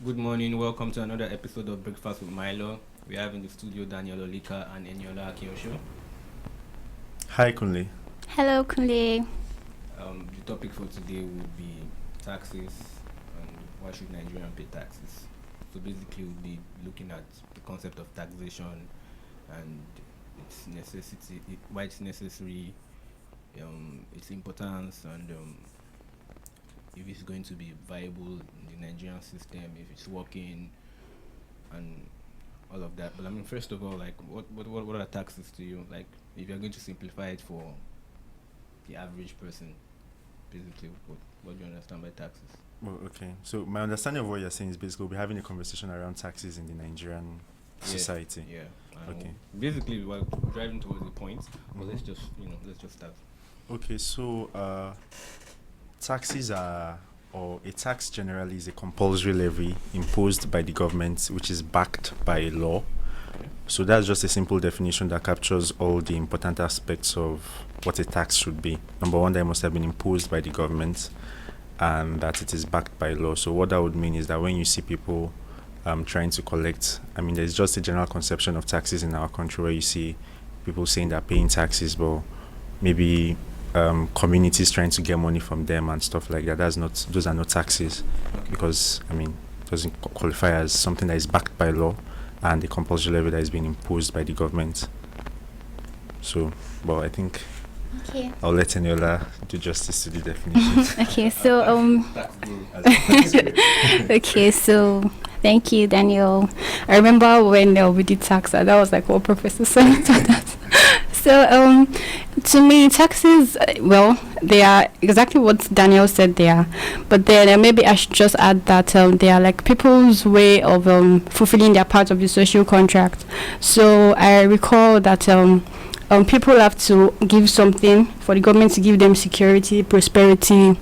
Good morning. Welcome to another episode of Breakfast with MyLAW. We have in the studio Daniel Olika and Eniola AKINOSO. Hi, Kunle. Hello, Kunle. The topic for today will be taxes and why should Nigerians pay taxes. So basically, we'll be looking at the concept of taxation and its necessity, why it's necessary, its importance, and if it's going to be viable in the Nigerian system, if it's working, and all of that. But I mean, first of all, like, what are taxes to you? Like, if you're going to simplify it for the average person, basically, what do you understand by taxes? Well, okay. So my understanding of what you're saying is basically we're having a conversation around taxes in the Nigerian society. Yeah. Okay. Basically, we're driving towards the point, but let's just start. Okay. So taxes are, or a tax generally is a compulsory levy imposed by the government, which is backed by a law. Okay. So that's just a simple definition that captures all the important aspects of what a tax should be. Number one, that it must have been imposed by the government and that it is backed by law. So what that would mean is that when you see people trying to collect, I mean, there's just a general conception of taxes in our country where you see people saying they're paying taxes, but maybe communities trying to get money from them and stuff like that. Those are not taxes, because I mean, it doesn't qualify as something that is backed by law and the compulsory levy that is being imposed by the government. So, well, I think I'll let Eniola do justice to the definition. Okay, so thank you, Daniel. I remember when we did tax, that was like what Professor said. So to me, taxes, they are exactly what Daniel said they are. But then maybe I should just add that they are like people's way of fulfilling their part of the social contract. So I recall that people have to give something for the government to give them security, prosperity,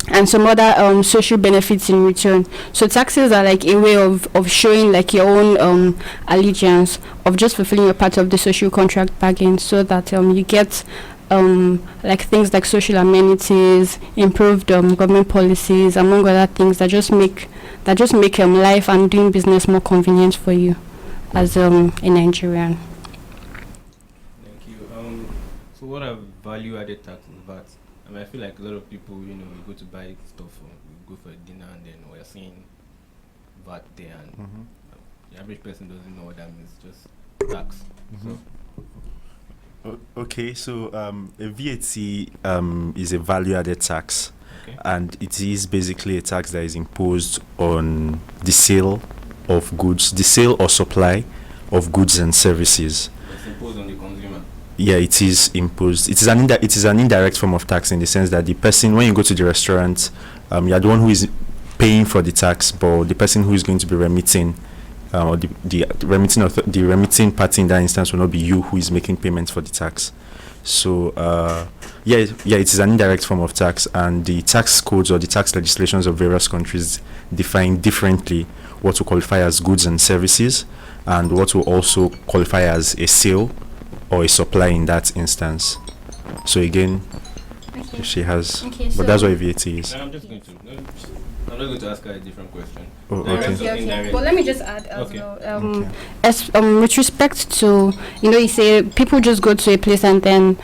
and some other social benefits in return. So taxes are like a way of showing like your own allegiance, of just fulfilling your part of the social contract bargain, so that you get like things like social amenities, improved government policies, among other things that just make life and doing business more convenient for you as a Nigerian. Thank you. So what are value-added taxes? VAT. I mean, I feel like a lot of people, we go to buy stuff, we go for a dinner, and then we're seeing VAT there, and the average person doesn't know what that means. Just tax. Okay, so a VAT is a value-added tax, and it is basically a tax that is imposed on the sale of goods, the sale or supply of goods and services. It's imposed on the consumer. Yeah, it is imposed. It is an indirect form of tax in the sense that the person, when you go to the restaurant, you're the one who is paying for the tax, but the person who is going to be remitting, or the remitting party in that instance will not be you who is making payments for the tax. So it is an indirect form of tax, and the tax codes or the tax legislations of various countries define differently what will qualify as goods and services, and what will also qualify as a sale or a supply in that instance. So again, she has, but that's what VAT is. I'm just going to ask her a different question. Oh, okay. Well, let me just add as well. As with respect to, you say people just go to a place and then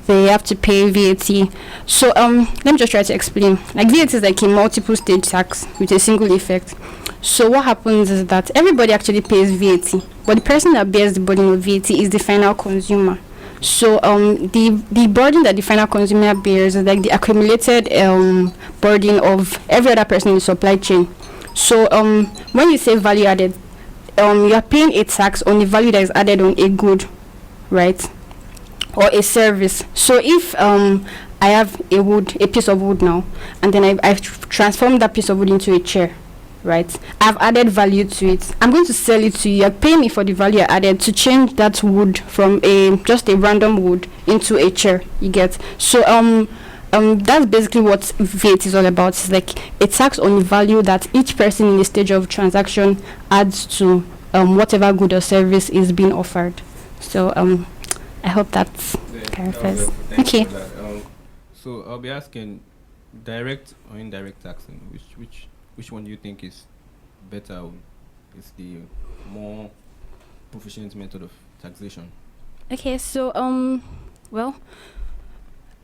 they have to pay VAT. So let me just try to explain. Like, VAT is like a multiple stage tax with a single effect. So what happens is that everybody actually pays VAT, but the person that bears the burden of VAT is the final consumer. So the burden that the final consumer bears is like the accumulated burden of every other person in the supply chain. So when you say value added, you are paying a tax on the value that is added on a good, right, or a service. So if I have a piece of wood now, and then I've transformed that piece of wood into a chair, right? I've added value to it. I'm going to sell it to you. You're paying me for the value I added to change that wood from just a random wood into a chair. You get? So that's basically what VAT is all about. It's like a tax on the value that each person in the stage of transaction adds to whatever good or service is being offered. So I hope that's clarifies. Okay. So I'll be asking, direct or indirect taxing, which one do you think is better is the more proficient method of taxation? Okay, so well,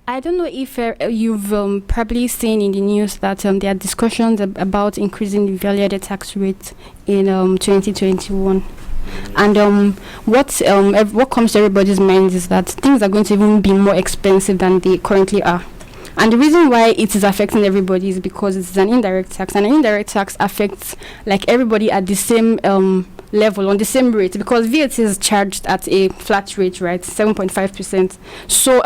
I don't know if you've probably seen in the news that there are discussions about increasing the value-added tax rate in 2021. And what comes to everybody's mind is that things are going to even be more expensive than they currently are. And the reason why it is affecting everybody is because it's an indirect tax, and an indirect tax affects like everybody at the same level, on the same rate, because VAT is charged at a flat rate, right, 7.5%. So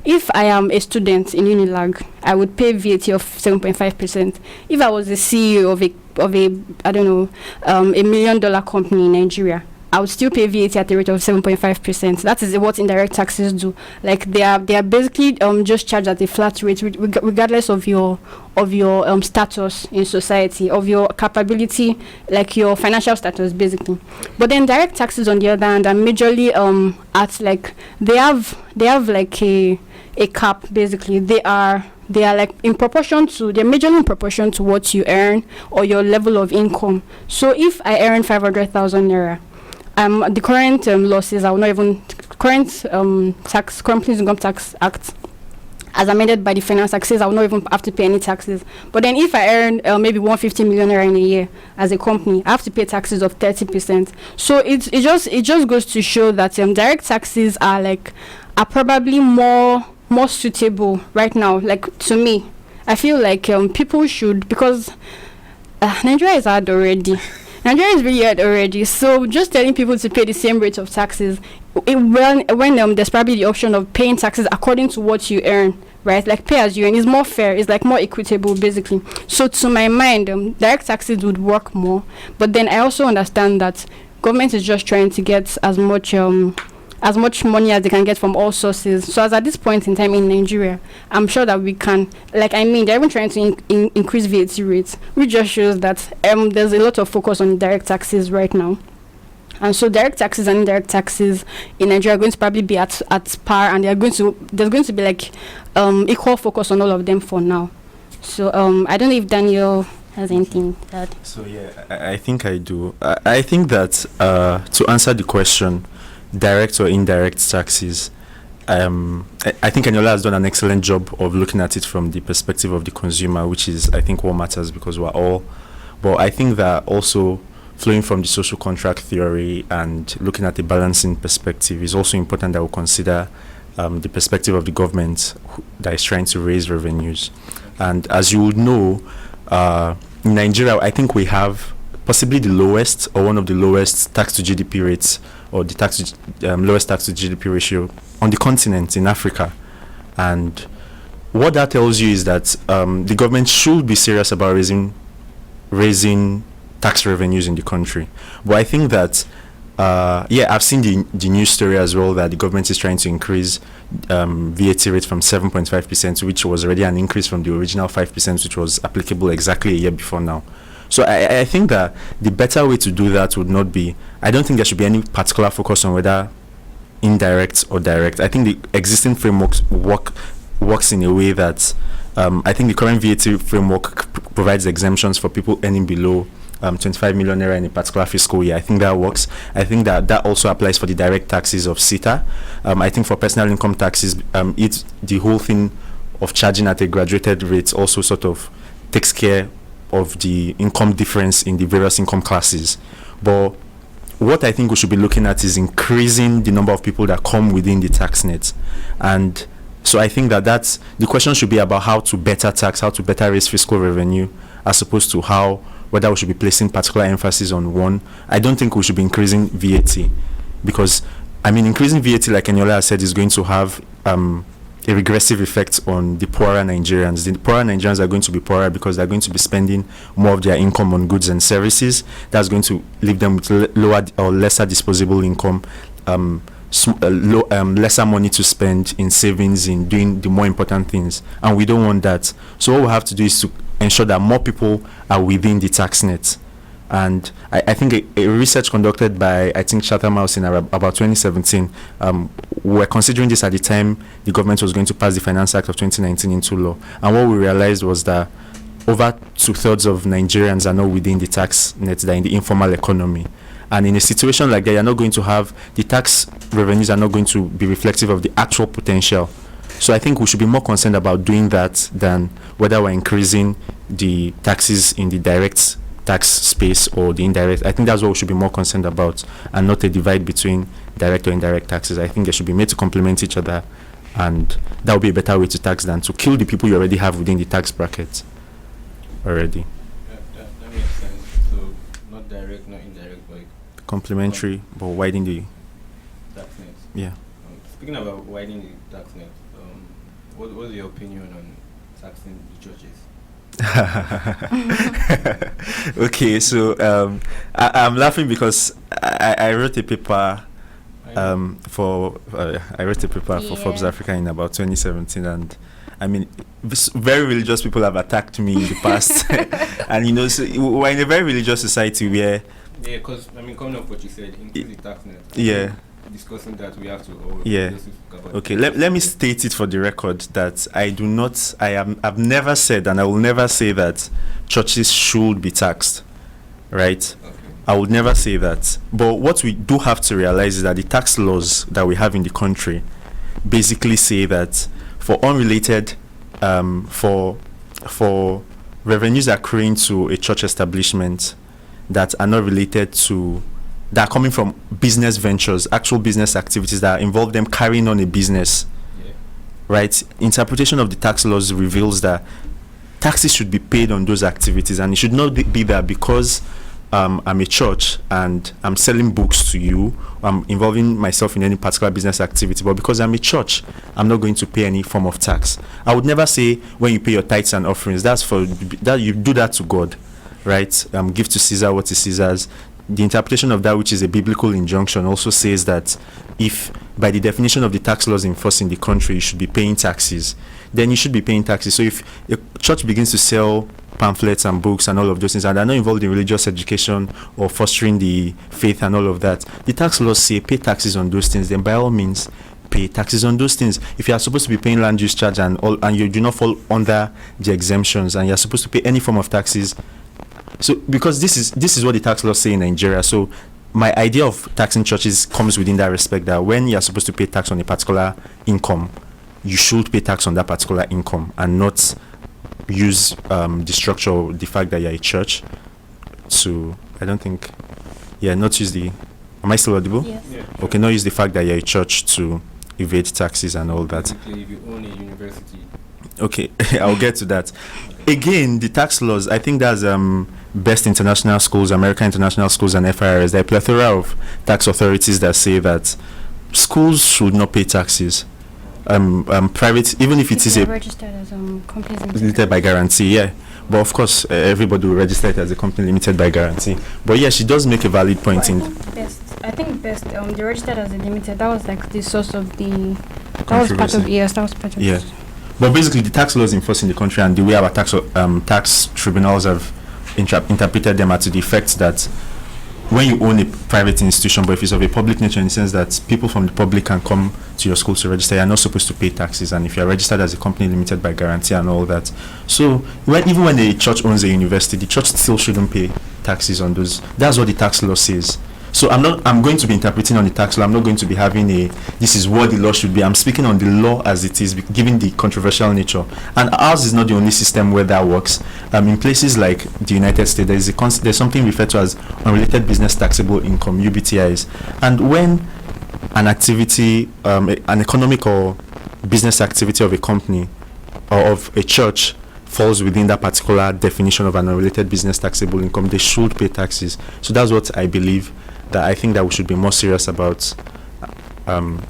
if I am a student in Unilag, I would pay VAT of 7.5%. If I was the CEO of a I don't know $1 million company in Nigeria, I would still pay VAT at the rate of 7.5%. That is what indirect taxes do. Like they are basically just charged at a flat rate, regardless of your status in society, of your capability, like your financial status, basically. But then direct taxes, on the other hand, are majorly at like they have like a cap. Basically, they are like in proportion to, they're majorly in proportion to what you earn or your level of income. So if I earn 500,000 naira, the current law says I will not even current Companies Income Tax Act, as amended by the Finance Act, says I will not even have to pay any taxes. But then if I earn maybe 150 million naira in a year as a company, I have to pay taxes of 30%. So it just goes to show that direct taxes are probably more suitable right now. Like, to me, I feel like people should, because Nigeria is hard already. Nigeria is really hard already. So just telling people to pay the same rate of taxes, when there's probably the option of paying taxes according to what you earn, right? Like pay as you earn is more fair. It's like more equitable, basically. So to my mind, direct taxes would work more. But then I also understand that government is just trying to get as much money as they can get from all sources. So as at this point in time in Nigeria, I'm sure that we can, they're even trying to increase VAT rates, which just shows that there's a lot of focus on direct taxes right now. And so direct taxes and indirect taxes in Nigeria are going to probably be at par, and there's going to be equal focus on all of them for now. So I don't know if Daniel has anything to add. So yeah, I think I do. I think that to answer the question, direct or indirect taxes, I think Eniola has done an excellent job of looking at it from the perspective of the consumer, which is, I think, what matters, because we're all. But I think that also flowing from the social contract theory and looking at the balancing perspective is also important that we consider the perspective of the government that is trying to raise revenues. And as you would know, in Nigeria, I think we have possibly the lowest or one of the lowest tax to GDP rates, or the lowest tax to GDP ratio on the continent in Africa. And what that tells you is that the government should be serious about raising tax revenues in the country. But I think that I've seen the news story as well, that the government is trying to increase VAT rate from 7.5%, which was already an increase from the original 5%, which was applicable exactly a year before now. So I think that the better way to do that would not be, I don't think there should be any particular focus on whether indirect or direct. I think the existing frameworks works in a way that I think the current VAT framework provides exemptions for people earning below 25 million naira in a particular fiscal year. I think that works. I think that also applies for the direct taxes of SITA. I think for personal income taxes, it's the whole thing of charging at a graduated rate also sort of takes care of the income difference in the various income classes. But what I think we should be looking at is increasing the number of people that come within the tax net. And so I think that the question should be about how to better tax, how to better raise fiscal revenue, as opposed to whether we should be placing particular emphasis on one. I don't think we should be increasing VAT, because increasing VAT, like Eniola has said, is going to have a regressive effect on the poorer Nigerians. The poorer Nigerians are going to be poorer because they're going to be spending more of their income on goods and services. That's going to leave them with lower or lesser disposable income, lesser money to spend in savings, in doing the more important things. And we don't want that. So what we have to do is to ensure that more people are within the tax net. And I think a research conducted by, I think, Chatham House in about 2017, we were considering this at the time the government was going to pass the Finance Act of 2019 into law. And what we realized was that over 2/3 of Nigerians are not within the tax net, they're in the informal economy. And in a situation like that, you're not going to have the tax revenues are not going to be reflective of the actual potential. So I think we should be more concerned about doing that than whether we're increasing the taxes in the direct tax space or the indirect. I think that's what we should be more concerned about, and not a divide between direct or indirect taxes. I think they should be made to complement each other, and that would be a better way to tax than to kill the people you already have within the tax bracket already. That makes sense. So not direct, not indirect, but Complementary, but widening the tax net. yeah. Speaking about widening the tax net, what's your opinion on taxing the churches? Okay, so I'm laughing because I wrote a paper for Forbes Africa in about 2017, and I mean, very religious people have attacked me in the past, and so we're in a very religious society where because coming off what you said, increase the tax net. Yeah. Discussing that, we have to. Okay. Let me state it for the record that I've never said, and I will never say that churches should be taxed, right? Okay. I would never say that. But what we do have to realize is that the tax laws that we have in the country basically say that for unrelated, for revenues accruing to a church establishment that are not related to, that are coming from business ventures, actual business activities that involve them carrying on a business, right? Interpretation of the tax laws reveals that taxes should be paid on those activities, and it should not be that because I'm a church and I'm selling books to you, I'm involving myself in any particular business activity, but because I'm a church, I'm not going to pay any form of tax. I would never say when you pay your tithes and offerings, that's for that, you do that to God, right? Give to Caesar what is Caesar's. The interpretation of that, which is a biblical injunction, also says that if by the definition of the tax laws enforced in the country, you should be paying taxes, then you should be paying taxes. So if a church begins to sell pamphlets and books and all of those things, and they're not involved in religious education or fostering the faith and all of that, the tax laws say pay taxes on those things, then by all means pay taxes on those things. If you are supposed to be paying land use charge and you do not fall under the exemptions, and you're supposed to pay any form of taxes, so because this is what the tax laws say in Nigeria. So my idea of taxing churches comes within that respect, that when you're supposed to pay tax on a particular income, you should pay tax on that particular income and not use the structure or the fact that you're a church to, not use the, am I still audible? Yes. Yeah. Okay, not use the fact that you're a church to evade taxes and all that. Basically, if you own a university. Okay, I'll get to that. Again, the tax laws, I think that's Best International Schools, American International Schools, and FIRS. There are a plethora of tax authorities that say that schools should not pay taxes. Private, even if it is registered as companies limited by guarantee, yeah. But of course, everybody will register it as a company limited by guarantee. But yeah, she does make a valid point in. I think best. They registered as a limited. That was like the source of the. That was part of Yeah. But basically, the tax laws enforced in the country and the way our tax tribunals have interpreted them are to the effect that when you own a private institution, but if it's of a public nature in the sense that people from the public can come to your school to register, you're not supposed to pay taxes. And if you're registered as a company limited by guarantee and all that, so even when a church owns a university, the church still shouldn't pay taxes on those. That's what the tax law says. So I'm going to be interpreting on the tax law. I'm not going to be having this is what the law should be. I'm speaking on the law as it is, given the controversial nature. And ours is not the only system where that works. In places like the United States, there's something referred to as unrelated business taxable income, UBTIs. And when an activity, an economic or business activity of a company or of a church falls within that particular definition of an unrelated business taxable income, they should pay taxes. So that's what I believe, that I think that we should be more serious about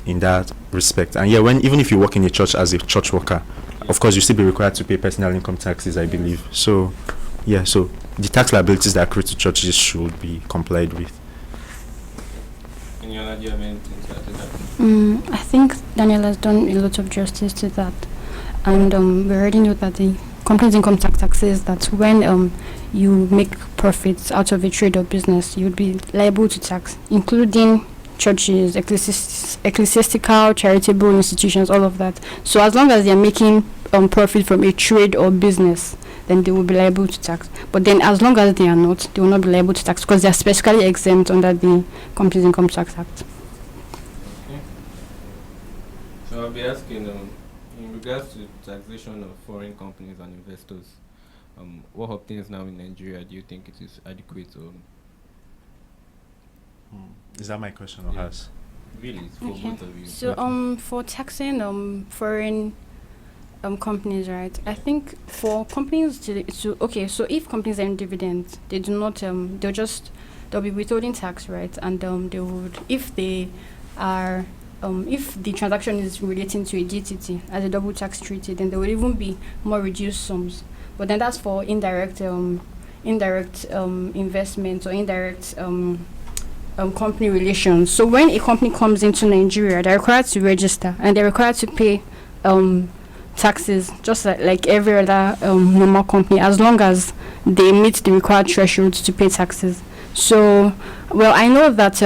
in that respect. And yeah, even if you work in a church as a church worker, of course you still be required to pay personal income taxes, I believe. So yeah, so the tax liabilities that accrue to churches should be complied with. Eniola, do you have anything to add to that? I think Daniel has done a lot of justice to that, and we already know that the company's income tax says that when you make profits out of a trade or business, you would be liable to tax, including churches, ecclesiastical, charitable institutions, all of that. So as long as they're making profit from a trade or business, then they will be liable to tax. But then as long as they are not, they will not be liable to tax because they are specifically exempt under the Companies Income Tax Act. Okay. So I'll be asking, in regards to taxation of foreign companies and investors, what obtains now in Nigeria, do you think it is adequate or? Is that my question or hers? Really, it's for both of you. So for taxing foreign companies, right? I think for companies to okay, so if companies are in dividends, they do not they'll be withholding tax, right? And they would, if they are if the transaction is relating to a GTT as a double tax treaty, then there will even be more reduced sums. But then that's for indirect investment or indirect company relations. So when a company comes into Nigeria, they're required to register and they're required to pay taxes just like every other normal company, as long as they meet the required thresholds to pay taxes. So, well, I know that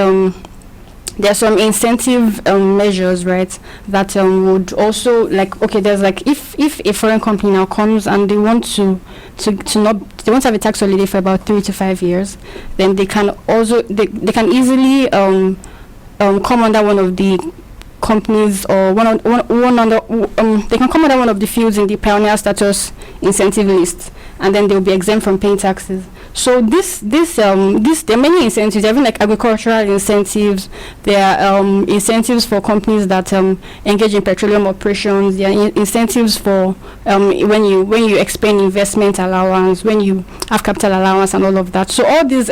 there are some incentive measures, right, that would also, like, okay, there's like, if a foreign company now comes and they want to have a tax holiday for about 3 to 5 years, then they can also they can easily come under one of the companies or they can come under one of the fields in the pioneer status incentive list, and then they'll be exempt from paying taxes. So there are many incentives. There are even like agricultural incentives. There are incentives for companies that engage in petroleum operations. There are incentives for when you expend investment allowance, when you have capital allowance, and all of that. So all these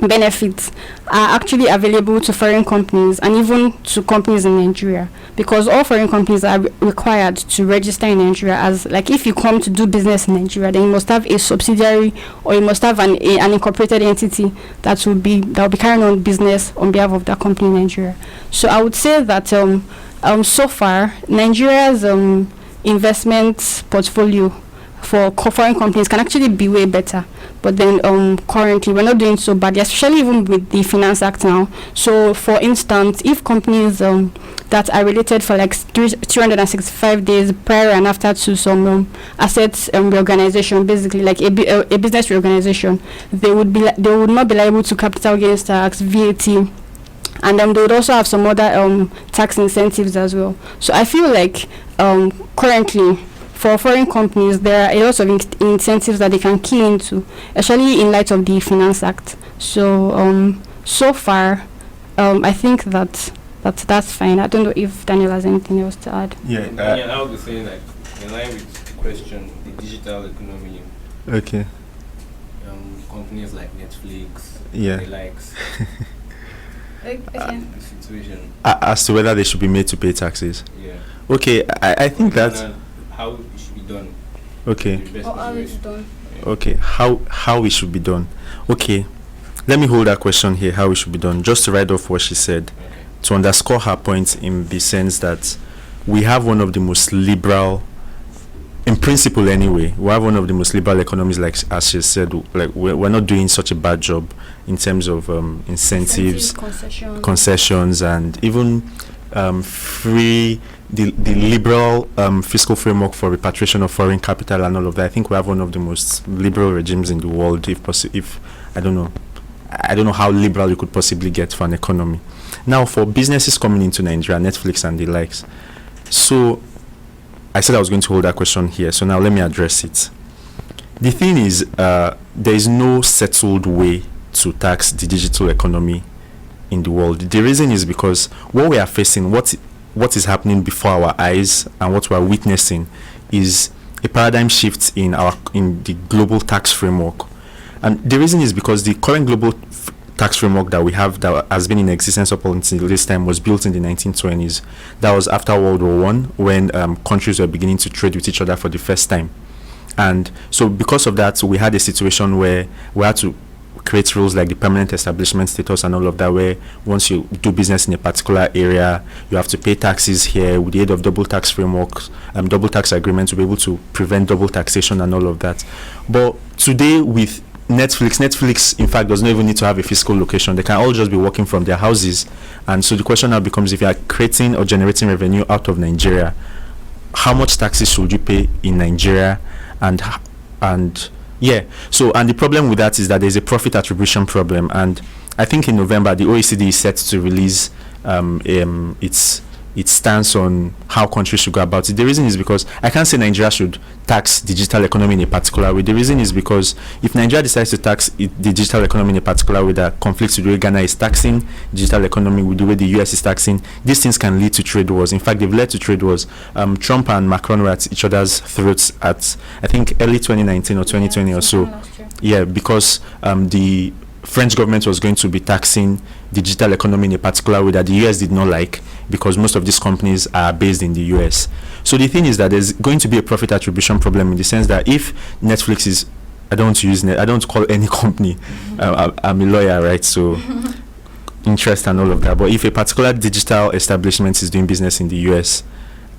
benefits are actually available to foreign companies and even to companies in Nigeria, because all foreign companies are required to register in Nigeria. As like, if you come to do business in Nigeria, then you must have a subsidiary or you must have an incorporated entity that will be carrying on business on behalf of that company in Nigeria. So I would say that so far Nigeria's investment portfolio for foreign companies can actually be way better. But then currently we're not doing so badly, especially even with the Finance Act now. So for instance, if companies that are related for like 365 days prior and after to some assets reorganization, basically like a business reorganization, they would not be liable to capital gains tax, VAT, and they would also have some other tax incentives as well. So I feel like currently, for foreign companies, there are a lot of incentives that they can key into, especially in light of the Finance Act. So, so far, I think that's fine. I don't know if Daniel has anything else to add. Yeah, Daniel, I would be saying, like, in line with the question, the digital economy. Okay. Companies like Netflix, the likes. The situation. As to whether they should be made to pay taxes. Yeah. Okay, I think that's how it should be done. Okay. How it's done. Okay, how it should be done. Okay, let me hold that question here, how it should be done, just to write off what she said, to underscore her point in the sense that we have one of the most liberal, in principle anyway, we have one of the most liberal economies, like as she said, like we're not doing such a bad job in terms of incentives, concessions, and even free the liberal fiscal framework for repatriation of foreign capital and all of that. I think we have one of the most liberal regimes in the world. If I don't know how liberal you could possibly get for an economy. Now, for businesses coming into Nigeria, Netflix and the likes. So, I said I was going to hold that question here. So now let me address it. The thing is, there is no settled way to tax the digital economy in the world. The reason is because what we are facing, what is happening before our eyes and what we are witnessing is a paradigm shift in the global tax framework. And the reason is because the current global tax framework that we have, that has been in existence up until this time, was built in the 1920s. That was after World War I, when countries were beginning to trade with each other for the first time. And so because of that, we had a situation where we had to create rules like the permanent establishment status and all of that, where once you do business in a particular area, you have to pay taxes here. With the aid of double tax frameworks, double tax agreements, we'll be able to prevent double taxation and all of that. But today with Netflix in fact does not even need to have a physical location. They can all just be working from their houses. And so the question now becomes, if you are creating or generating revenue out of Nigeria, how much taxes should you pay in Nigeria, and And and the problem with that is that there's a profit attribution problem, and I think in November the OECD is set to release its stance on how countries should go about it. The reason is because I can't say Nigeria should tax digital economy in a particular way. The reason is because if Nigeria decides to tax the digital economy in a particular way that conflicts with the way Ghana is taxing digital economy with the way the US is taxing, these things can lead to trade wars. In fact, they've led to trade wars. Trump and Macron were at each other's throats at, I think, early 2019 or 2020 or so. Yeah, because the French government was going to be taxing digital economy in a particular way that the US did not like, because most of these companies are based in the US. So the thing is that there's going to be a profit attribution problem, in the sense that if Netflix is, I don't want to use I don't call any company, I'm a lawyer, right? So interest and all of that. But if a particular digital establishment is doing business in the US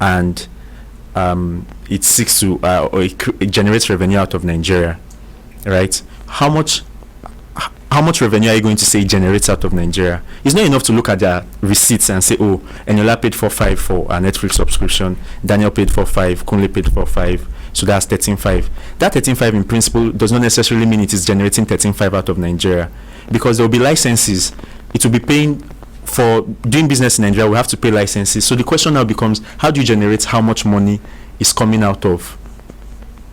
and it seeks to or it generates revenue out of Nigeria, right? How much revenue are you going to say it generates out of Nigeria? It's not enough to look at their receipts and say, oh, Eniola paid 4.5 for a Netflix subscription, Daniel paid 4.5, Kunle paid 4.5, so that's 13.5. That 13.5 in principle does not necessarily mean it is generating 13.5 out of Nigeria, because there will be licenses. It will be paying for doing business in Nigeria. We have to pay licenses. So the question now becomes, how do you generate how much money is coming out of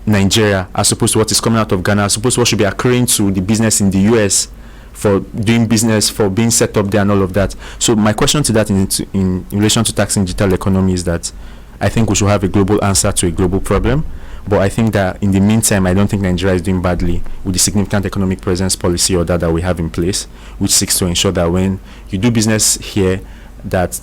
Nigeria as opposed to what is coming out of Ghana, as opposed to what should be accruing to the business in the US for doing business, for being set up there and all of that. So my question to that in relation to taxing digital economy is that I think we should have a global answer to a global problem. But I think that in the meantime, I don't think Nigeria is doing badly with the significant economic presence policy or that we have in place, which seeks to ensure that when you do business here, that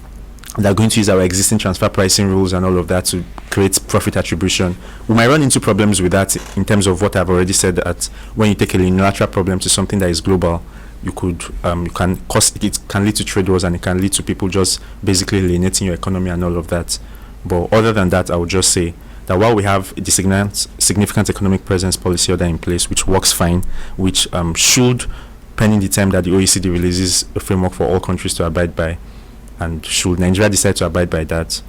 they're going to use our existing transfer pricing rules and all of that to create profit attribution. We might run into problems with that in terms of what I've already said, that when you take a unilateral problem to something that is global, it can lead to trade wars, and it can lead to people just basically alienating your economy and all of that. But other than that, I would just say that while we have the significant economic presence policy order in place, which works fine, which should, pending the time that the OECD releases a framework for all countries to abide by, and should Nigeria decide to abide by that,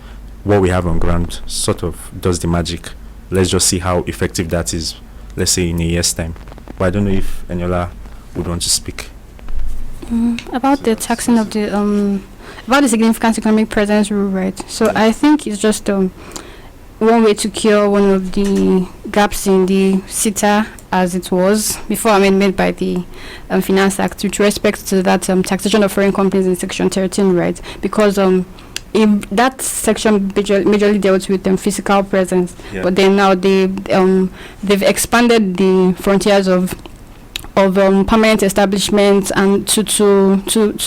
what we have on ground sort of does the magic. Let's just see how effective that is, let's say in a year's time. But I don't know if Eniola would want to speak. About the taxing of the about the significant economic presence rule, right? So I think it's just one way to cure one of the gaps in the CETA as it was before amendment by the Finance Act with respect to that taxation of foreign companies in Section 13, right? Because if that section majorly dealt with physical presence, but then now they've expanded the frontiers of permanent establishments and to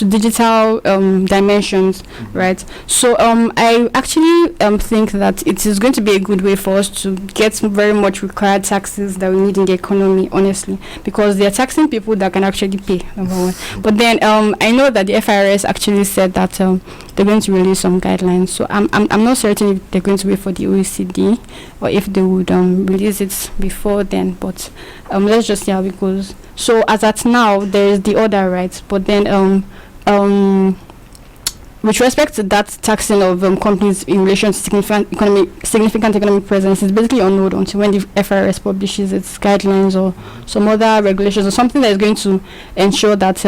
digital dimensions, right? So I actually think that it is going to be a good way for us to get very much required taxes that we need in the economy, honestly, because they are taxing people that can actually pay, number one. But then I know that the FIRS actually said that they're going to release some guidelines. So I'm not certain if they're going to wait for the OECD or if they would release it before then. But let's just see how it goes. So as at now, there is the order, right? But then with respect to that taxing of companies in relation to significant economic presence, is basically unknown until when the FIRS publishes its guidelines or some other regulations or something that is going to ensure that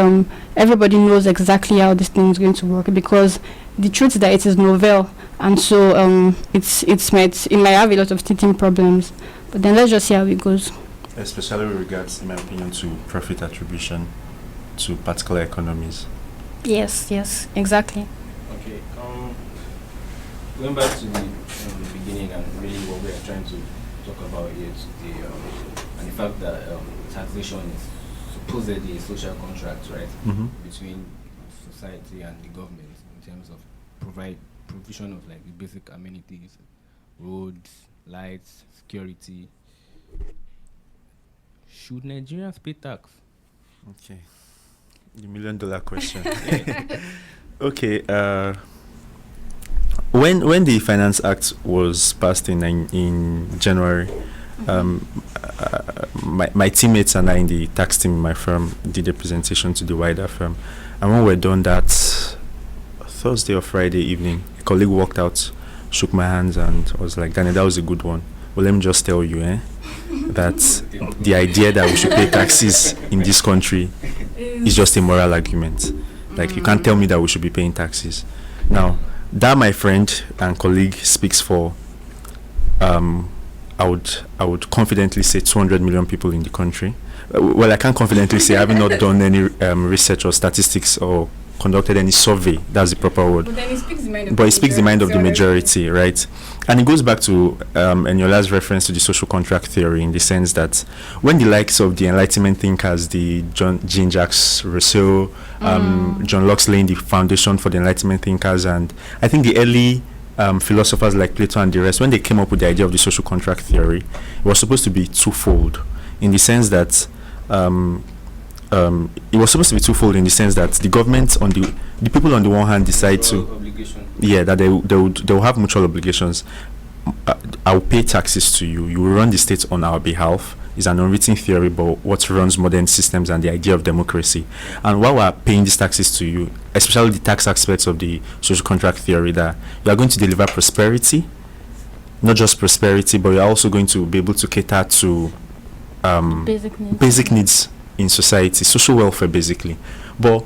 everybody knows exactly how this thing is going to work. Because the truth is that it is novel, and so it might have a lot of teething problems. But then let's just see how it goes. Especially with regards, in my opinion, to profit attribution to particular economies. Yes, exactly. Okay. Going back to the beginning and really what we are trying to talk about here today, and the fact that taxation is supposedly a social contract, right, between society and the government in terms of provision of like the basic amenities, roads, lights, security. Should Nigerians pay tax? Okay. The $1 million question. Okay. When the Finance Act was passed in January, my teammates and I in the tax team in my firm did a presentation to the wider firm. And when we're done that Thursday or Friday evening, a colleague walked out, shook my hands, and was like, "Danny, that was a good one. Well, let me just tell you, that the idea that we should pay taxes in this country is just a moral argument. Like, you can't tell me that we should be paying taxes. Now, that, my friend and colleague, speaks for I would confidently say 200 million people in the country. Well, I can't confidently say, having not done any research or statistics or conducted any survey. That's the proper word. But then it speaks the mind of but it speaks the mind of the majority, right? And it goes back to Eniola's reference to the social contract theory, in the sense that when the likes of the Enlightenment thinkers, the Jean-Jacques Rousseau, John Locke's laying the foundation for the Enlightenment thinkers, and I think the early philosophers like Plato and the rest, when they came up with the idea of the social contract theory, it was supposed to be twofold, in the sense that it was supposed to be twofold in the sense that the government on the people on the one hand decide that they will have mutual obligations. I'll pay taxes to you. You will run the state on our behalf. It's an unwritten theory about what runs modern systems and the idea of democracy. And while we're paying these taxes to you, especially the tax aspects of the social contract theory, that you are going to deliver prosperity, not just prosperity, but you're also going to be able to cater to basic needs in society, social welfare basically. But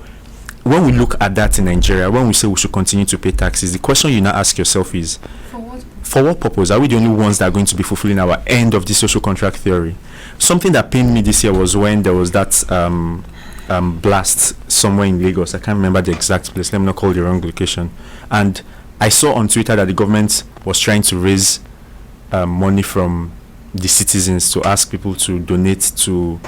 when we look at that in Nigeria, when we say we should continue to pay taxes, the question you now ask yourself is, for what purpose? Are we the only ones that are going to be fulfilling our end of the social contract theory? Something that pained me this year was when there was that blast somewhere in Lagos. I can't remember the exact place. Let me not call the wrong location. And I saw on Twitter that the government was trying to raise money from the citizens to ask people to donate to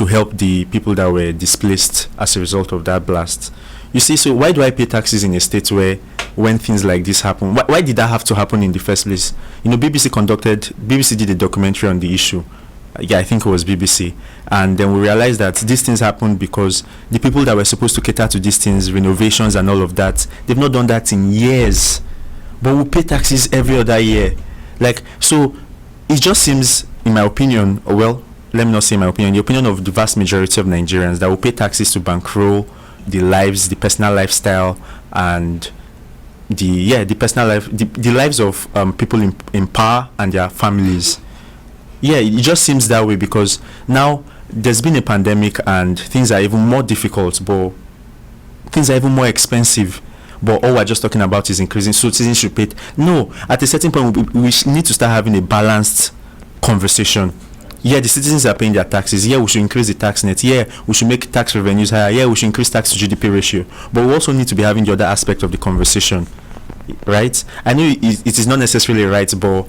help the people that were displaced as a result of that blast. You see, so why do I pay taxes in a state where, when things like this happen, why did that have to happen in the first place? You know, BBC did a documentary on the issue. I think it was BBC. And then we realized that these things happened because the people that were supposed to cater to these things, renovations and all of that, they've not done that in years. But we pay taxes every other year. Like, so it just seems, in my opinion, let me not say my opinion, the opinion of the vast majority of Nigerians, that will pay taxes to bankroll the personal lifestyle, and the personal life, the lives of people in power and their families. Yeah, it just seems that way, because now there's been a pandemic and things are even more difficult, but things are even more expensive. But all we're just talking about is increasing, so citizens should pay. No, at a certain point, we need to start having a balanced conversation. Yeah, the citizens are paying their taxes. Yeah, we should increase the tax net. Yeah, we should make tax revenues higher. Yeah, we should increase tax to GDP ratio. But we also need to be having the other aspect of the conversation, right? I know it is not necessarily right, but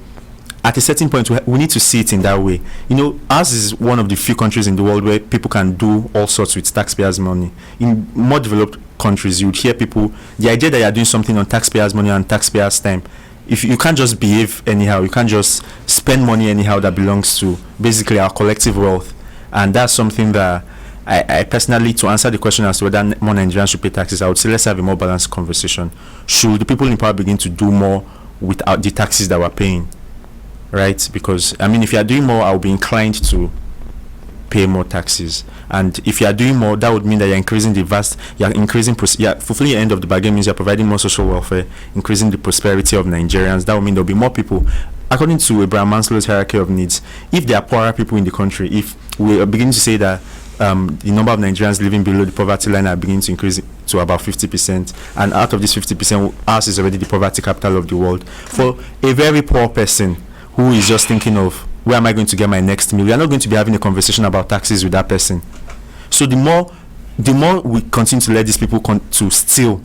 at a certain point, we need to see it in that way. You know, ours is one of the few countries in the world where people can do all sorts with taxpayers' money. In more developed countries, you would hear people, the idea that you're doing something on taxpayers' money and taxpayers' time, if you can't just behave anyhow, you can't just spend money anyhow that belongs to basically our collective wealth. And that's something that I personally, to answer the question as to whether more Nigerians should pay taxes, I would say let's have a more balanced conversation. Should the people in power begin to do more without the taxes that we're paying? Right? Because, I mean, if you are doing more, I'll be inclined to pay more taxes. And if you are doing more, that would mean that you're increasing fulfilling your end of the bargain, means you're providing more social welfare, increasing the prosperity of Nigerians. That would mean there'll be more people. According to Abraham Maslow's hierarchy of needs, if there are poorer people in the country, if we are beginning to say that the number of Nigerians living below the poverty line are beginning to increase to about 50%, and out of this 50%, ours is already the poverty capital of the world. For a very poor person who is just thinking of, where am I going to get my next meal? We are not going to be having a conversation about taxes with that person. So the more we continue to let these people to steal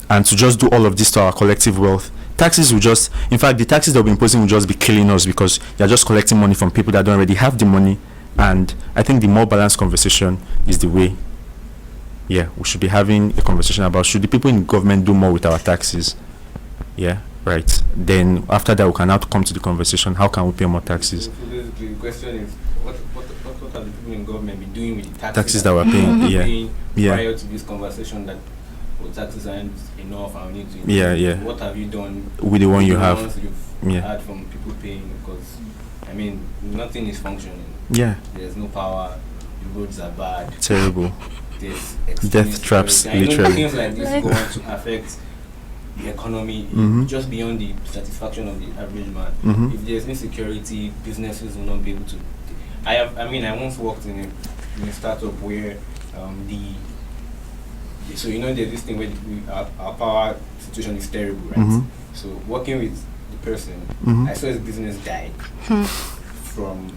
and to just do all of this to our collective wealth, taxes will just, in fact, the taxes that we're imposing will just be killing us, because you're just collecting money from people that don't already have the money. And I think the more balanced conversation is the way. Yeah, we should be having a conversation about, should the people in government do more with our taxes? Yeah. Right. Then after that, we can now come to the conversation. How can we pay more taxes? So basically, the question is, what are the people in government be doing with the taxes that we're paying? Prior to this conversation, that taxes aren't enough and we need to increase. What have you done with the one you have? You've had from people paying? Because I mean, nothing is functioning. Yeah. There's no power. The roads are bad. Terrible. There's death traps, literally. Things like this go on to affect the economy, just beyond the satisfaction of the average man. If there's insecurity, businesses will not be able to. I once worked in a startup where so there's this thing where our power situation is terrible, right? So working with the person, I saw his business die from,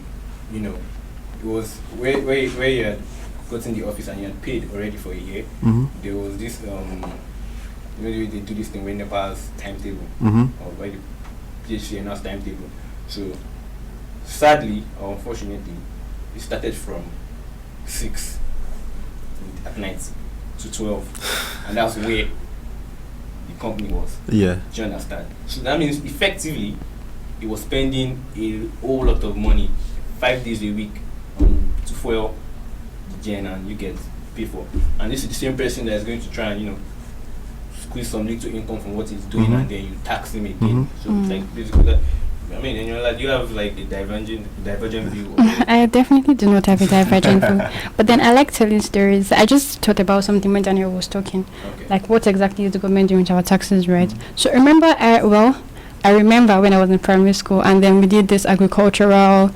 it was where you had got in the office and you had paid already for a year. There was this they do this thing when Nepal's timetable or by the PHCNR's timetable. So sadly or unfortunately, it started from 6 at night to 12, and that's where the company was. Yeah. Do you understand? So that means effectively, it was spending a whole lot of money, 5 days a week, to fuel the gen, and you get paid for. And this is the same person that is going to try and squeeze some little income from what he's doing, and then you tax him again. So it's like basically that. Do you have like a divergent view? I definitely do not have a divergent view. But then I like telling stories. I just thought about something when Daniel was talking. Okay. Like, what exactly is the government doing with our taxes, right? So I remember when I was in primary school, and then we did this agricultural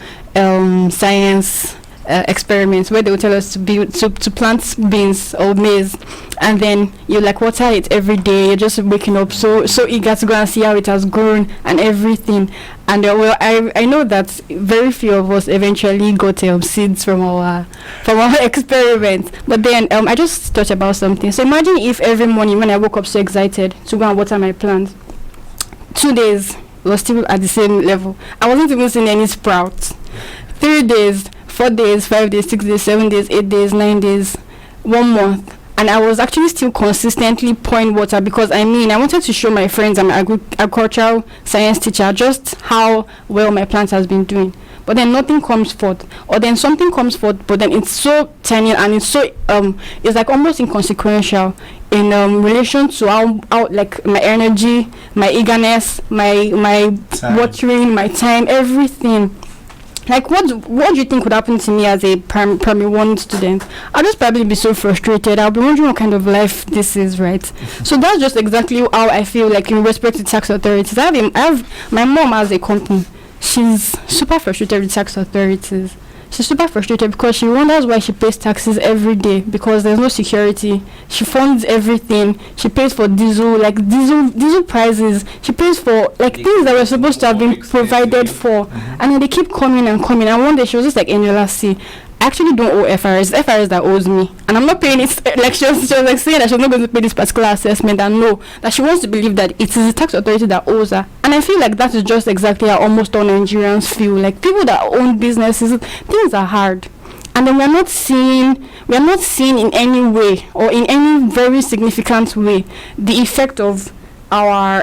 science experiments where they would tell us to plant beans or maize, and then you water it every day. You're just waking up so eager to go and see how it has grown and everything. And I know that very few of us eventually got seeds from our experiments. But then I just thought about something. So imagine if every morning when I woke up so excited to go and water my plants, 2 days was still at the same level. I wasn't even seeing any sprouts. 3 days, 4 days, 5 days, 6 days, 7 days, 8 days, 9 days, 1 month. And I was actually still consistently pouring water because I wanted to show my friends I'm an agricultural science teacher just how well my plant has been doing. But then nothing comes forth, or then something comes forth, but then it's so tiny and it's so it's like almost inconsequential in relation to how like my energy, my eagerness, my watering, my time, everything. Like, what do you think would happen to me as a primary 1 student? I'll just probably be so frustrated. I'll be wondering what kind of life this is, right? So that's just exactly how I feel like in respect to tax authorities. My mom has a company. She's super frustrated with tax authorities. She's super frustrated because she wonders why she pays taxes every day because there's no security. She funds everything. She pays for diesel prices. She pays for things that were supposed to have been provided for. And then they keep coming and coming. And one day she was just like, Eniola, see, I actually don't owe FRS. It's FRS that owes me. And I'm not paying it. She was saying that she's not going to pay this particular assessment, and no, that she wants to believe that it is the tax authority that owes her. And I feel like that is just exactly how almost all Nigerians feel. Like, people that own businesses, things are hard. And then we are not seeing in any way or in any very significant way the effect of our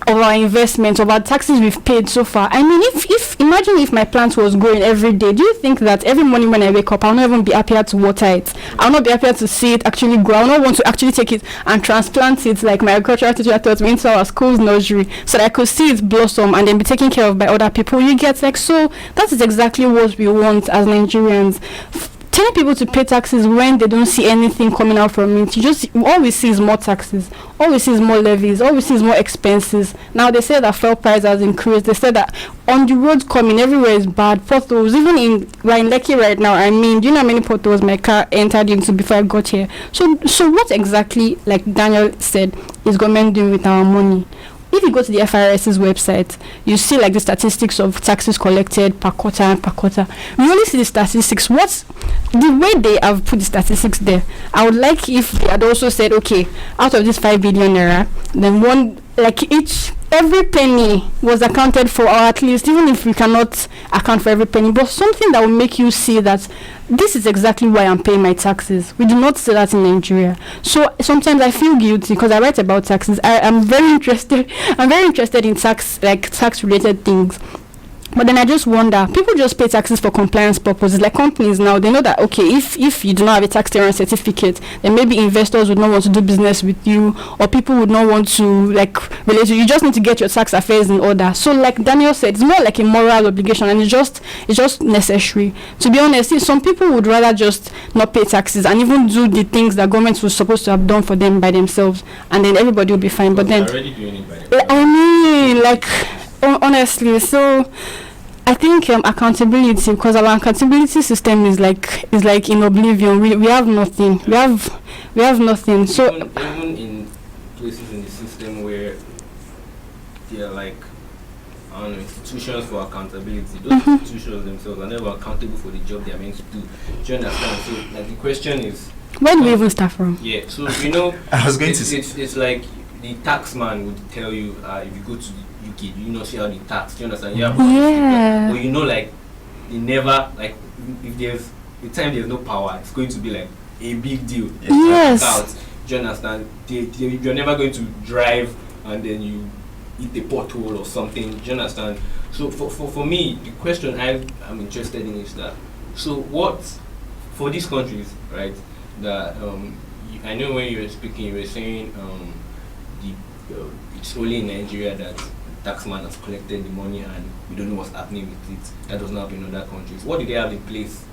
investments, of our taxes we've paid so far. I mean, imagine if my plant was growing every day. Do you think that every morning when I wake up, I'll not even be happier to water it? I'll not be happier to see it actually grow. I'll not want to actually take it and transplant it like my agricultural teacher taught me into our school's nursery so that I could see it blossom and then be taken care of by other people. You get so that is exactly what we want as Nigerians. Telling people to pay taxes when they don't see anything coming out from it. All we see is more taxes, all we see is more levies, all we see is more expenses. Now they say that fuel price has increased. They say that on the roads coming everywhere is bad. Potholes, even we're in Lekki right now. I mean, do you know how many potholes my car entered into before I got here? So what exactly, like Daniel said, is government doing with our money? If you go to the FRS's website, you see the statistics of taxes collected per quarter and per quarter. We only see the statistics. What's the way they have put the statistics there? I would like if they had also said, okay, out of this 5 billion naira, then every penny was accounted for, or at least, even if we cannot account for every penny, but something that will make you see that this is exactly why I'm paying my taxes. We do not say that in Nigeria. So sometimes I feel guilty because I write about taxes. I'm very interested in tax related things. But then I just wonder, people just pay taxes for compliance purposes. Like companies now, they know that, okay, if you do not have a tax clearance certificate, then maybe investors would not want to do business with you, or people would not want to, like, relate to you. You just need to get your tax affairs in order. So like Daniel said, it's more like a moral obligation, and it's just necessary. To be honest, some people would rather just not pay taxes and even do the things that government was supposed to have done for them by themselves, and then everybody will be fine. But then, already doing it by themselves. I mean, like, honestly, so I think accountability, because our accountability system is like in oblivion. We have nothing. We have nothing. So even in places in the system where they are like, I don't know, institutions for accountability, those institutions themselves are never accountable for the job they are meant to do. Do you understand? So like the question is, where do we even start from? Yeah. So you know, I was going to say it's like the tax man would tell you, if you go to the UK, you know, see how they tax. Do you understand? Yeah. But you know, like they never, like, if there's the time there's no power, it's going to be like a big deal. Yes. Do you understand? You're never going to drive and then you hit a pothole or something. Do you understand? So for me, the question I'm interested in is that, so what for these countries, right? That I know when you were speaking, you were saying it's only in Nigeria that the taxman has collected the money and we don't know what's happening with it. That doesn't happen in other countries. What do they have in place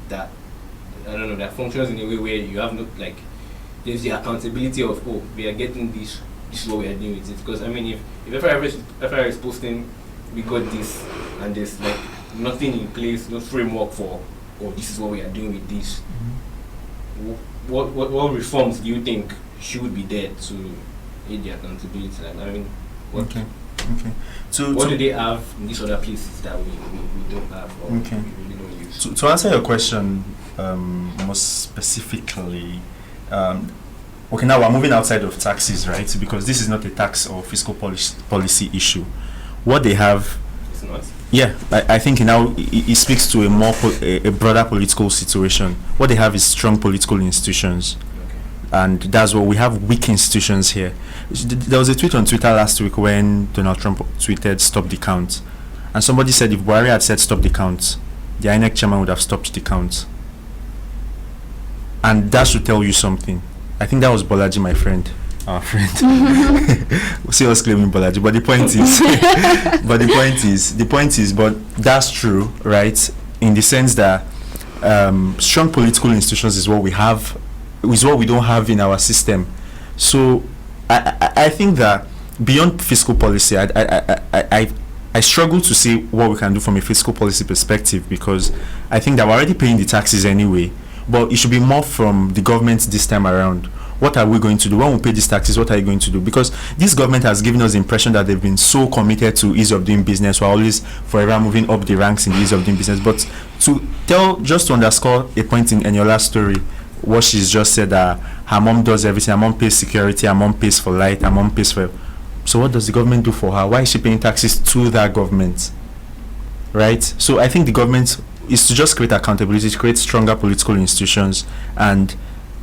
that, I don't know, that functions in a way where you have no, like, there's the accountability of, oh, we are getting this is what we are doing with it? Because I mean, if FIR is posting, we got this, and there's like nothing in place, no framework for, oh, this is what we are doing with this. What reforms do you think should be there to aid the accountability? Like, I mean, what? Okay. What do they have in these other places that we don't have, or we really don't use? To answer your question more specifically, okay, now we're moving outside of taxes, right? Because this is not a tax or fiscal policy issue. What they have, It's not. yeah, I think now it speaks to a more a broader political situation. What they have is strong political institutions. And that's what we have, weak institutions here. There was a tweet on Twitter last week when Donald Trump tweeted stop the count, and somebody said if Buhari had said stop the count, the INEC chairman would have stopped the count. And that should tell you something. I think that was Bolaji, my friend, our friend. See us claiming Bolaji, but the point is, but that's true, right? In the sense that strong political institutions is what we have, is what we don't have in our system. So I think that beyond fiscal policy, I struggle to see what we can do from a fiscal policy perspective, because I think that we're already paying the taxes anyway, but it should be more from the government this time around. What are we going to do? When we pay these taxes, what are you going to do? Because this government has given us the impression that they've been so committed to ease of doing business. We're always forever moving up the ranks in the ease of doing business. But just to underscore a point in Eniola's story, what she's just said, that her mom does everything. Her mom pays security, her mom pays for light, her mom pays for... So what does the government do for her? Why is she paying taxes to that government? Right? So I think the government is to just create accountability, to create stronger political institutions. And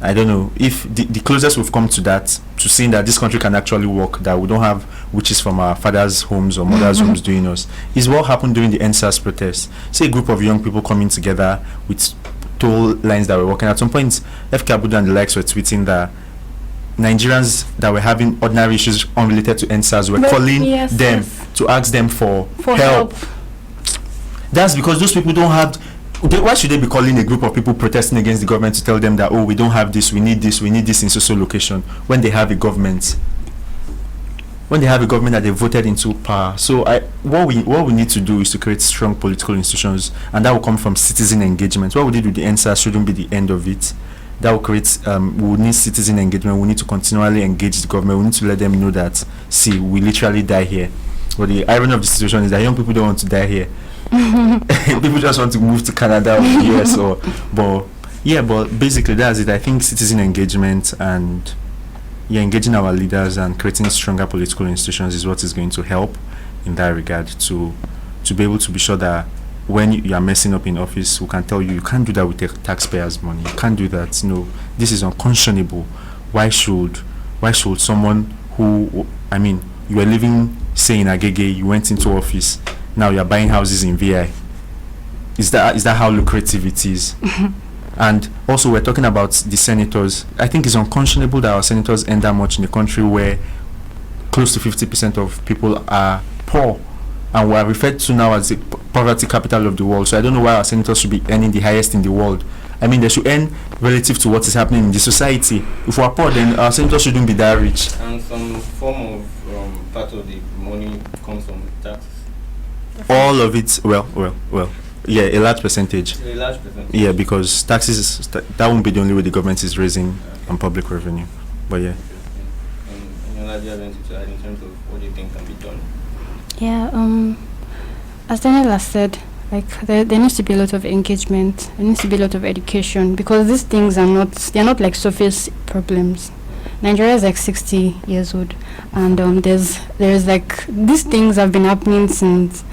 I don't know, if the closest we've come to that, to seeing that this country can actually work, that we don't have witches from our father's homes or mother's homes doing us, is what happened during the NSAS protests. Say a group of young people coming together with toll lines that were working. At some point, FK Abudu and the likes were tweeting that Nigerians that were having ordinary issues unrelated to NSAS were calling them to ask them for help. That's because those people don't have... Why should they be calling a group of people protesting against the government to tell them that, oh, we don't have this, we need this in social location, when they have a government? When they have a government that they voted into power. So what we need to do is to create strong political institutions, and that will come from citizen engagement. What we did with the NSAS shouldn't be the end of it. That will create, we need citizen engagement. We need to continually engage the government. We need to let them know that, see, we literally die here. But the irony of the situation is that young people don't want to die here. People just want to move to Canada or the US but basically that's it. I think citizen engagement and engaging our leaders and creating stronger political institutions is what is going to help in that regard, to be able to be sure that when you are messing up in office, we can tell you can't do that with the taxpayers' money. You can't do that. No, this is unconscionable. Why should someone who, I mean, you are living, say, in Agege, you went into office, now you're buying houses in VI. Is that how lucrative it is? And also, we're talking about the senators. I think it's unconscionable that our senators earn that much in a country where close to 50% of people are poor, and we are referred to now as the poverty capital of the world. So I don't know why our senators should be earning the highest in the world. I mean, they should earn relative to what is happening in the society. If we are poor, then our senators shouldn't be that rich. And some form of part of the money comes from taxes. All of it, well. Yeah, a large percentage. A large percentage. Yeah, because taxes, that won't be the only way the government is raising on public revenue. But yeah. And Eniola, do you have anything to add in terms of what you think can be done? Yeah, as Daniel has said, like there needs to be a lot of engagement, there needs to be a lot of education, because these things they're not like surface problems. Nigeria is like 60 years old, and there's like these things have been happening since.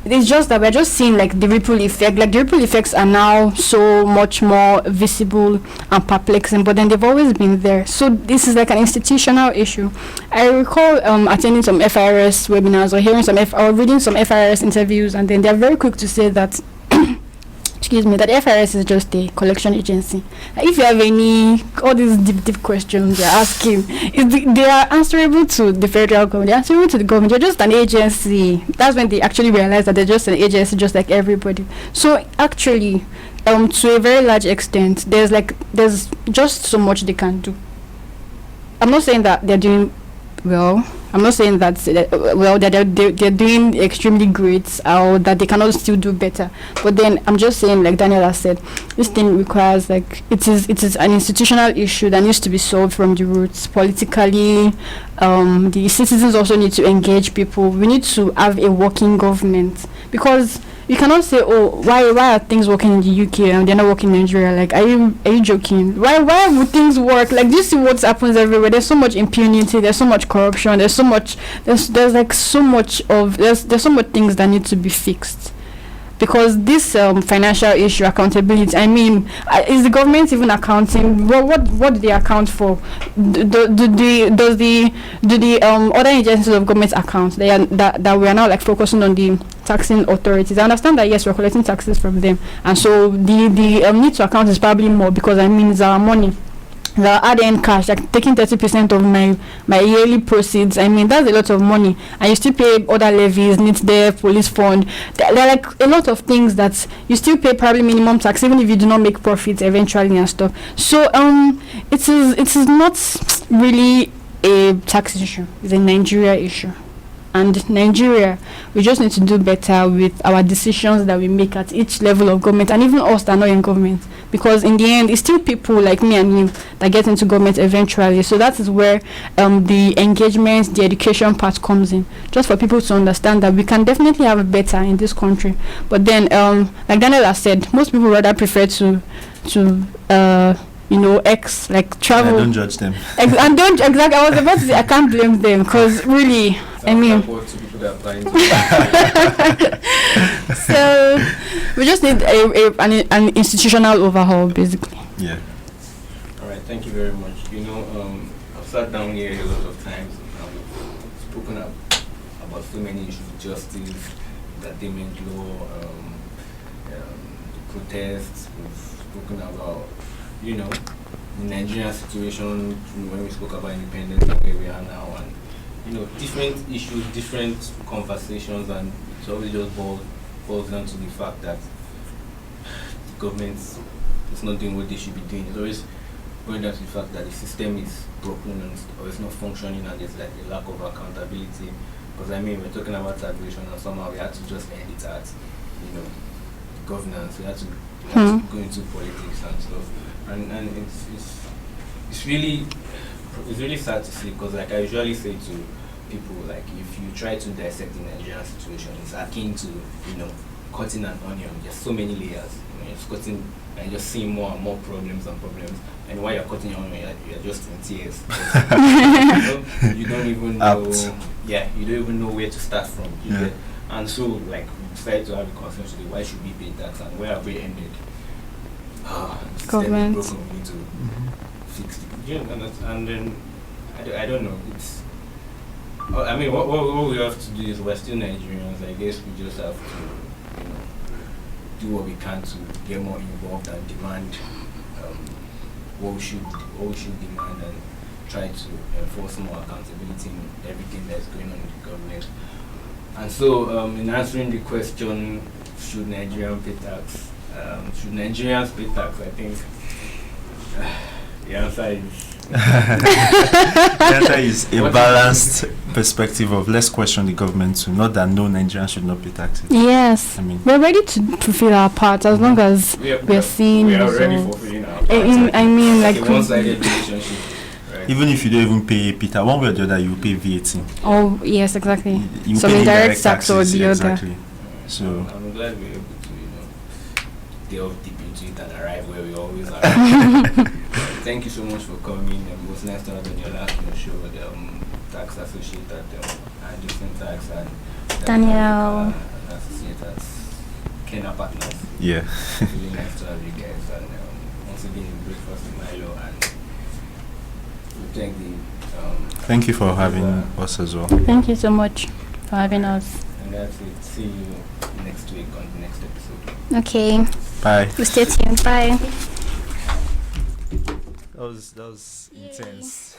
It's just that we're just seeing like the ripple effect. Like the ripple effects are now so much more visible and perplexing, but then they've always been there. So this is like an institutional issue. I recall attending some FIRS webinars or hearing or reading some FIRS interviews, and then they're very quick to say that that FIRS is just a collection agency. If you have all these deep questions you're asking, they are answerable to the federal government, they're answerable to the government. They're just an agency. That's when they actually realize that they're just an agency, just like everybody. So actually, to a very large extent, there's just so much they can do. I'm not saying that they're doing well. I'm not saying that they're doing extremely great or that they cannot still do better. But then I'm just saying, like Daniel has said, this thing requires it is an institutional issue that needs to be solved from the roots politically. The citizens also need to engage people. We need to have a working government, because you cannot say, why are things working in the UK and they're not working in Nigeria? Like, are you joking? Why would things work? Like, do you see what happens everywhere? There's so much impunity, there's so much corruption, there's so much things that need to be fixed. Because this financial issue, accountability, I mean, is the government even accounting? What do they account for? Do the other agencies of government account? That we are now like focusing on the taxing authorities. I understand that yes, we're collecting taxes from them, and so the need to account is probably more, because I mean it's our money. The hard-earned cash, like taking 30% of my yearly proceeds, I mean that's a lot of money, and you still pay other levies, NITDEF, police fund. There are like a lot of things that you still pay probably minimum tax, even if you do not make profits eventually and stuff. So it is not really a tax issue; it's a Nigeria issue. And Nigeria, we just need to do better with our decisions that we make at each level of government, and even us that are not in government, because in the end it's still people like me and you that get into government eventually. So that is where the engagement, the education part comes in, just for people to understand that we can definitely have it better in this country. But then like Daniel has said, most people rather prefer to like travel. Don't judge them. And don't exactly. I was about to say I can't blame them, because really, I mean. So we just need an institutional overhaul, basically. Yeah. All right. Thank you very much. I've sat down here a lot of times and we've spoken about so many issues: justice, entertainment law, protests. We've spoken about the Nigerian situation when we spoke about independence and where we are now, and different issues, different conversations, and it always just boils down to the fact that the government is not doing what they should be doing. It's always going down to the fact that the system is broken or it's not functioning, and there's like a lack of accountability. Because we're talking about taxation, and somehow we had to just end it at governance. We had to go into politics and stuff. And it's really sad to see, because like I usually say to people, like if you try to dissect the Nigerian situation, it's akin to cutting an onion. There's so many layers. It's cutting and just seeing more and more problems, and while you're cutting your onion, you're just in tears. You don't even know. You don't even know where to start from. And so like we decided to have a conversation today. Why should we pay tax, and where have we ended? Government. Broken, we need to fix it. And then I don't know. I mean, what we have to do is we're still Nigerians. I guess we just have to, do what we can to get more involved and demand what we should demand, and try to enforce more accountability in everything that's going on in the government. And so, in answering the question, should Nigerians pay tax? Should Nigerians pay tax? I think the answer is. The answer is a balanced perspective of let's question the government to not that no Nigerians should not pay taxes. Yes, I mean, we're ready to fulfill our part as long as we're seeing we are ready results. for fulfilling our part. I mean, like a one-sided relationship. Right? even if you don't even pay Peter, one way or the other, you pay VAT. Oh yes, exactly. You Some pay indirect tax or taxes, the other. exactly. So I'm glad we're able to, delve deep into it and arrive where we always are. Thank you so much for coming. It was nice to have Eniola show, the tax associate at Andersen Tax, and Daniel. associate at Kenna Partners. yeah. Really nice to have you guys, and once again, breakfast in MyLAW, and we thank the. Thank you for having us as well. Thank you so much for having us. And that's it. See you next week on the next episode. Okay, Bye. we stay tuned. Bye. That was intense.